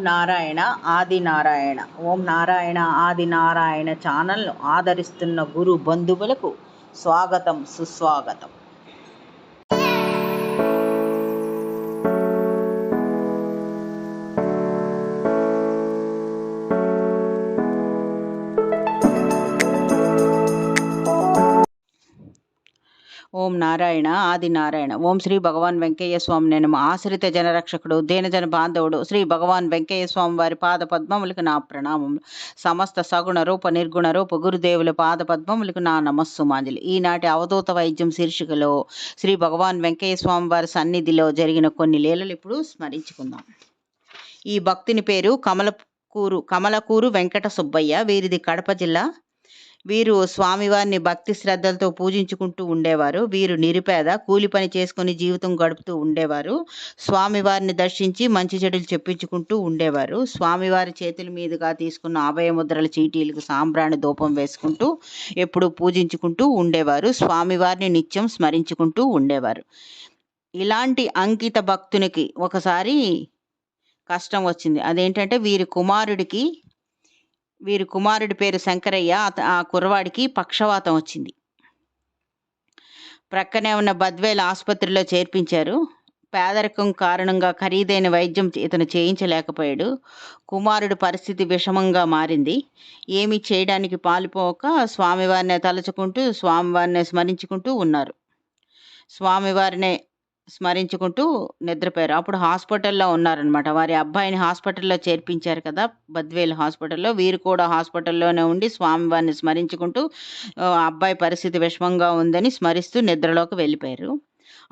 నారాయణ ఆది నారాయణ. ఓం నారాయణ ఆది నారాయణ ఛానల్ను ఆదరిస్తున్న గురు బంధువులకు స్వాగతం, సుస్వాగతం. ఓం నారాయణ ఆది నారాయణ. ఓం శ్రీ భగవాన్ వెంకయ్య స్వామి నమః. ఆశ్రిత జనరక్షకుడు, దీనజన బాంధవుడు శ్రీ భగవాన్ వెంకయ్య స్వామి వారి పాద పద్మములకు నా ప్రణామములు. సమస్త సగుణ రూప నిర్గుణ రూప గురుదేవుల పాద పద్మములకు నా నమస్సుమాంజలి. ఈనాటి అవధూత వైద్యం శీర్షికలో శ్రీ భగవాన్ వెంకయ్య స్వామి వారి సన్నిధిలో జరిగిన కొన్ని లీలలు ఇప్పుడు స్మరించుకుందాం. ఈ భక్తుని పేరు కమలకూరు వెంకట సుబ్బయ్య. వీరిది కడప జిల్లా. వీరు స్వామివారిని భక్తి శ్రద్ధలతో పూజించుకుంటూ ఉండేవారు. వీరు నిరుపేద, కూలి పని చేసుకుని జీవితం గడుపుతూ ఉండేవారు. స్వామివారిని దర్శించి మంచి చెడులు చెప్పించుకుంటూ ఉండేవారు. స్వామివారి చేతుల మీదుగా తీసుకున్న అభయముద్రల చీటీలకు సాంబ్రాణి ధూపం వేసుకుంటూ ఎప్పుడూ పూజించుకుంటూ ఉండేవారు. స్వామివారిని నిత్యం స్మరించుకుంటూ ఉండేవారు. ఇలాంటి అంకిత భక్తునికి ఒకసారి కష్టం వచ్చింది. అదేంటంటే వీరి కుమారుడి పేరు శంకరయ్య. ఆ కుర్రవాడికి పక్షవాతం వచ్చింది. ప్రక్కనే ఉన్న బద్వేల్ ఆసుపత్రిలో చేర్పించారు. పేదరికం కారణంగా ఖరీదైన వైద్యం ఇతను చేయించలేకపోయాడు. కుమారుడి పరిస్థితి విషమంగా మారింది. ఏమీ చేయడానికి పాలుపోక స్వామివారిని తలుచుకుంటూ స్వామివారిని స్మరించుకుంటూ ఉన్నారు. స్వామివారినే స్మరించుకుంటూ నిద్రపోయారు. అప్పుడు హాస్పిటల్లో ఉన్నారనమాట. వారి అబ్బాయిని హాస్పిటల్లో చేర్పించారు కదా, బద్వేల్ హాస్పిటల్లో. వీరు కూడా హాస్పిటల్లోనే ఉండి స్వామివారిని స్మరించుకుంటూ అబ్బాయి పరిస్థితి విషమంగా ఉందని స్మరిస్తూ నిద్రలోకి వెళ్ళిపోయారు.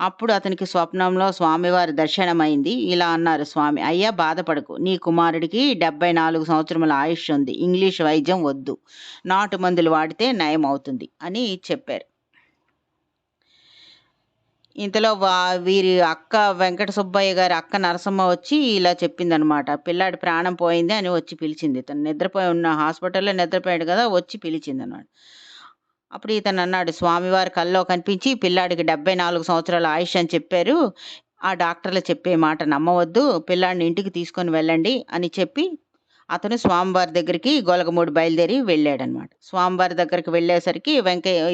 అప్పుడు అతనికి స్వప్నంలో స్వామివారి దర్శనమైంది. ఇలా అన్నారు స్వామి: అయ్యా, బాధపడకు, నీ కుమారుడికి 74 సంవత్సరముల ఆయుష్ ఉంది. ఇంగ్లీష్ వైద్యం వద్దు, నాటు మందులు వాడితే నయం అవుతుంది అని చెప్పారు. ఇంతలో వీరి అక్క వెంకట సుబ్బయ్య గారి అక్క నరసమ్మ వచ్చి ఇలా చెప్పిందనమాట. పిల్లాడి ప్రాణం పోయింది అని వచ్చి పిలిచింది. ఇతను నిద్రపోయి ఉన్న హాస్పిటల్లో నిద్రపోయాడు కదా, వచ్చి పిలిచింది అన్నమాట. అప్పుడు ఇతను అన్నాడు, స్వామివారి కల్లో కనిపించి పిల్లాడికి 74 సంవత్సరాల ఆయుష్ అని చెప్పారు. ఆ డాక్టర్లు చెప్పే మాట నమ్మవద్దు, పిల్లాడిని ఇంటికి తీసుకొని వెళ్ళండి అని చెప్పి అతను స్వామివారి దగ్గరికి గొలగమూడి బయలుదేరి వెళ్ళాడనమాట. స్వామివారి దగ్గరికి వెళ్ళేసరికి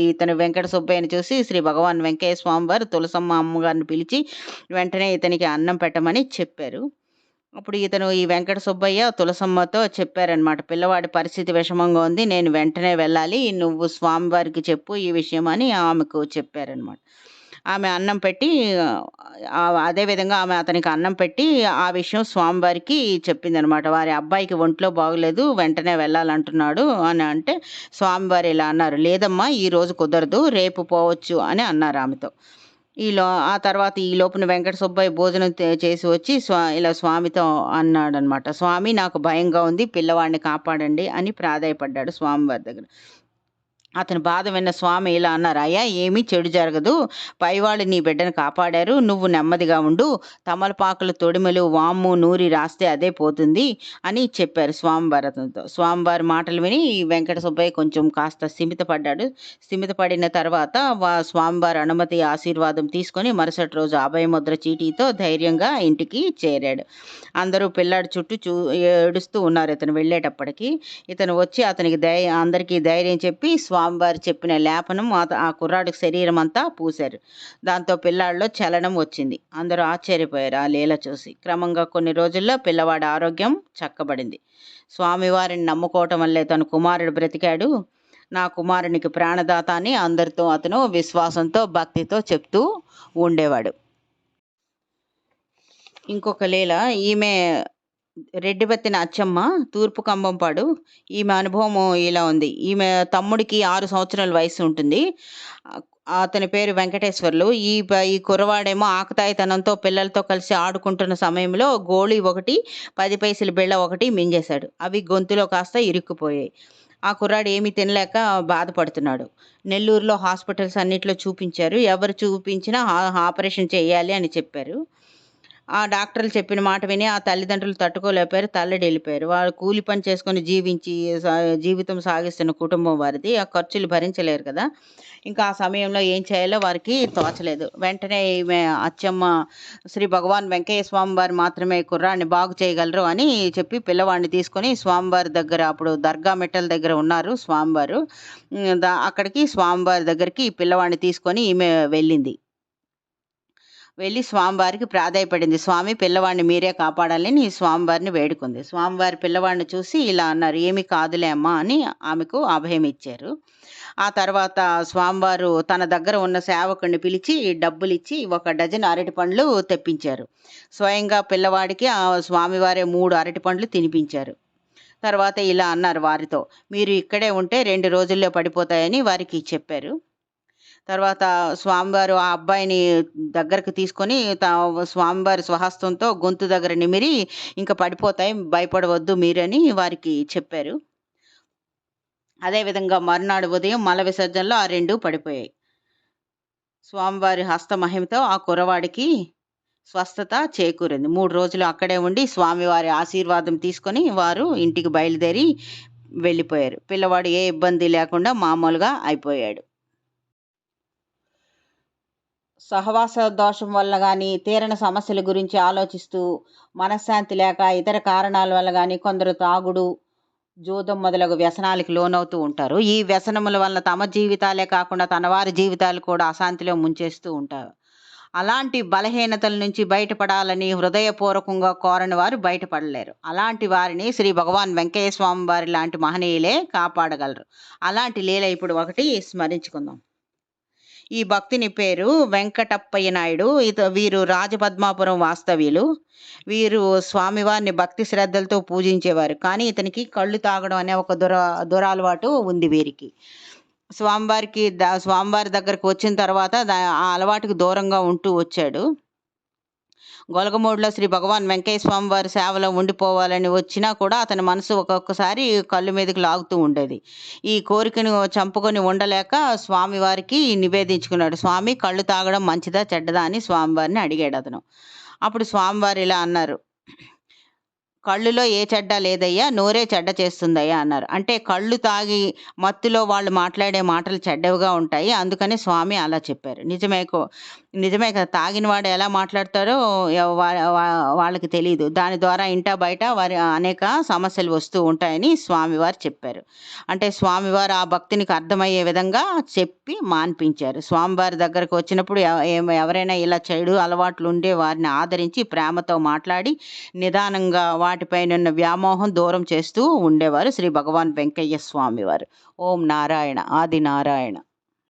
ఇతను వెంకట సుబ్బయ్యని చూసి శ్రీ భగవాన్ వెంకయ్య స్వామివారు తులసమ్మ అమ్మగారిని పిలిచి వెంటనే ఇతనికి అన్నం పెట్టమని చెప్పారు. అప్పుడు ఇతను ఈ వెంకట సుబ్బయ్య తులసమ్మతో చెప్పారనమాట, పిల్లవాడి పరిస్థితి విషమంగా ఉంది, నేను వెంటనే వెళ్ళాలి, నువ్వు స్వామివారికి చెప్పు ఈ విషయం అని ఆమెకు చెప్పారనమాట. ఆమె అన్నం పెట్టి అదేవిధంగా ఆమె అతనికి అన్నం పెట్టి ఆ విషయం స్వామివారికి చెప్పిందనమాట. వారి అబ్బాయికి ఒంట్లో బాగలేదు, వెంటనే వెళ్ళాలంటున్నాడు అని అంటే స్వామివారు ఇలా అన్నారు, లేదమ్మా, ఈరోజు కుదరదు, రేపు పోవచ్చు అని అన్నారు ఆమెతో. ఆ తర్వాత ఈ లోపున వెంకట సుబ్బయ్య భోజనం చేసి వచ్చి ఇలా స్వామితో అన్నాడనమాట, స్వామి, నాకు భయంగా ఉంది, పిల్లవాడిని కాపాడండి అని ప్రాధాయపడ్డాడు స్వామివారి దగ్గర. అతని బాధ విన్న స్వామి ఇలా అన్నారు, అయ్యా, ఏమీ చెడు జరగదు, పైవాళ్ళు నీ బిడ్డను కాపాడారు, నువ్వు నెమ్మదిగా ఉండు, తమలపాకులు, తొడిమలు, వాము, నూరి రాస్తే అదే పోతుంది అని చెప్పారు స్వామివారి అతనితో. స్వామివారి మాటలు విని వెంకట సుబ్బయ్య కొంచెం కాస్త స్థిమితపడిన తర్వాత స్వామివారి అనుమతి ఆశీర్వాదం తీసుకొని మరుసటి రోజు అభయముద్ర చీటీతో ధైర్యంగా ఇంటికి చేరాడు. అందరూ పిల్లాడి చుట్టూ ఏడుస్తూ ఉన్నారు. ఇతను వెళ్ళేటప్పటికి ఇతను వచ్చి అతనికి అందరికీ ధైర్యం చెప్పి స్వామివారు చెప్పిన లేపనం ఆ కుర్రాడికి శరీరం అంతా పూశారు. దాంతో పిల్లాడిలో చలనం వచ్చింది. అందరూ ఆశ్చర్యపోయారు ఆ లీల చూసి. క్రమంగా కొన్ని రోజుల్లో పిల్లవాడి ఆరోగ్యం చక్కబడింది. స్వామివారిని నమ్ముకోవటం వల్లే తన కుమారుడు బ్రతికాడు, నా కుమారునికి ప్రాణదాత అని అందరితో అతను విశ్వాసంతో భక్తితో చెప్తూ ఉండేవాడు. ఇంకొక లీల, ఈమె రెడ్డిబత్తిన అచ్చమ్మ, తూర్పు కంబంపాడు. ఈమె అనుభవం ఇలా ఉంది. ఈమె తమ్ముడికి 6 సంవత్సరాల వయసు ఉంటుంది. అతని పేరు వెంకటేశ్వర్లు. ఈ కుర్రవాడేమో ఆకతాయితనంతో పిల్లలతో కలిసి ఆడుకుంటున్న సమయంలో గోళీ ఒకటి, 10 పైసల బిళ్ళ ఒకటి మింగేశాడు. అవి గొంతులో కాస్త ఇరుక్కుపోయాయి. ఆ కుర్రాడు ఏమీ తినలేక బాధపడుతున్నాడు. నెల్లూరులో హాస్పిటల్స్ అన్నిట్లో చూపించారు. ఎవరు చూపించినా ఆపరేషన్ చేయాలి అని చెప్పారు. ఆ డాక్టర్లు చెప్పిన మాట విని ఆ తల్లిదండ్రులు తట్టుకోలేకపోయారు. తల్లడిల్లిపోయారు. వాళ్ళు కూలి పని చేసుకొని జీవించి సా జీవితం సాగిస్తున్న కుటుంబం వారిది. ఆ ఖర్చులు భరించలేరు కదా! ఇంకా ఆ సమయంలో ఏం చేయాలో వారికి తోచలేదు. వెంటనే ఈమె అచ్చమ్మ శ్రీ భగవాన్ వెంకయ్య స్వామి వారు మాత్రమే కుర్రాడిని బాగు చేయగలరు అని చెప్పి పిల్లవాడిని తీసుకొని స్వామివారి దగ్గర అప్పుడు దర్గా మెట్టల దగ్గర ఉన్నారు స్వామివారు. అక్కడికి స్వామివారి దగ్గరికి ఈ పిల్లవాడిని తీసుకొని ఈమె వెళ్ళింది. వెళ్ళి స్వామివారికి ప్రాధేయపడింది. స్వామి పిల్లవాడిని మీరే కాపాడాలని స్వామివారిని వేడుకుంది. స్వామివారి పిల్లవాడిని చూసి ఇలా అన్నారు, "ఏమి కాదులే అమ్మా" అని ఆమెకు అభయం ఇచ్చారు. ఆ తర్వాత స్వామివారు తన దగ్గర ఉన్న సేవకుడిని పిలిచి డబ్బులిచ్చి ఒక డజన్ అరటిపండ్లు తెప్పించారు. స్వయంగా పిల్లవాడికి ఆ స్వామివారే 3 అరటిపండ్లు తినిపించారు. తర్వాత ఇలా అన్నారు వారితో, "మీరు ఇక్కడే ఉంటే 2 రోజుల్లో పడిపోతాయని" వారికి చెప్పారు. తర్వాత స్వామివారు ఆ అబ్బాయిని దగ్గరకు తీసుకొని స్వామివారి స్వహస్తంతో గొంతు దగ్గర నిమిరి, "ఇంక పడిపోతాయి భయపడవద్దు మీరని" వారికి చెప్పారు. అదే విధంగా మరునాడు ఉదయం మల విసర్జనలో ఆ 2 పడిపోయాయి. స్వామివారి హస్త మహిమతో ఆ కుర్రవాడికి స్వస్థత చేకూరింది. 3 రోజులు అక్కడే ఉండి స్వామివారి ఆశీర్వాదం తీసుకొని వారు ఇంటికి బయలుదేరి వెళ్ళిపోయారు. పిల్లవాడు ఏ ఇబ్బంది లేకుండా మామూలుగా అయిపోయాడు. సహవాస దోషం వల్ల గానీ, తీరని సమస్యల గురించి ఆలోచిస్తూ, మనశ్శాంతి లేక, ఇతర కారణాల వల్ల గానీ కొందరు తాగుడు, జూదం మొదలగు వ్యసనాలకి లోనవుతూ ఉంటారు. ఈ వ్యసనముల వల్ల తమ జీవితాలే కాకుండా తన వారి జీవితాలు కూడా అశాంతిలో ముంచేస్తూ ఉంటారు. అలాంటి బలహీనతల నుంచి బయటపడాలని హృదయపూర్వకంగా కోరని వారు బయటపడలేరు. అలాంటి వారిని శ్రీ భగవాన్ వెంకయ్య స్వామి వారి లాంటి మహనీయులే కాపాడగలరు. అలాంటి లీల ఇప్పుడు ఒకటి స్మరించుకుందాం. ఈ భక్తుని పేరు వెంకటప్పయ్య నాయుడు. వీరు రాజపద్మాపురం వాస్తవ్యులు. వీరు స్వామివారిని భక్తి శ్రద్ధలతో పూజించేవారు. కానీ ఇతనికి కళ్ళు తాగడం అనే ఒక దురలవాటు ఉంది వీరికి. స్వామివారి దగ్గరకు వచ్చిన తర్వాత ఆ అలవాటుకు దూరంగా ఉంటూ వచ్చాడు. గొలగమూడిలో శ్రీ భగవాన్ వెంకయ్య స్వామి వారి సేవలో ఉండిపోవాలని వచ్చినా కూడా అతని మనసు ఒక్కొక్కసారి కళ్ళు మీదకి లాగుతూ ఉండేది. ఈ కోరికను చంపుకొని ఉండలేక స్వామివారికి నివేదించుకున్నాడు. "స్వామి, కళ్ళు తాగడం మంచిదా చెడ్డదా" అని స్వామివారిని అడిగాడు అతను. అప్పుడు స్వామివారు ఇలా అన్నారు, "కళ్ళులో ఏ చెడ్డ లేదయ్యా, నోరే చెడ్డ చేస్తుందయ్యా" అన్నారు. అంటే కళ్ళు తాగి మత్తులో వాళ్ళు మాట్లాడే మాటలు చెడ్డవిగా ఉంటాయి. అందుకని స్వామి అలా చెప్పారు. నిజమే కదా! తాగినవాడు ఎలా మాట్లాడతాడో వాళ్ళకి తెలీదు. దాని ద్వారా ఇంటా బయట అనేక సమస్యలు వస్తూ ఉంటాయని స్వామివారు చెప్పారు. అంటే స్వామివారు ఆ భక్తునికి అర్థమయ్యే విధంగా చెప్పి మాన్పించారు. స్వామివారి దగ్గరకు వచ్చినప్పుడు ఎవరైనా ఇలా చెడు అలవాట్లు ఉండే వారిని ఆదరించి ప్రేమతో మాట్లాడి నిదానంగా వాటిపైనున్న వ్యామోహం దూరం చేస్తూ ఉండేవారు శ్రీ భగవాన్ వెంకయ్య స్వామివారు. ఓం నారాయణ. ఆది నారాయణ.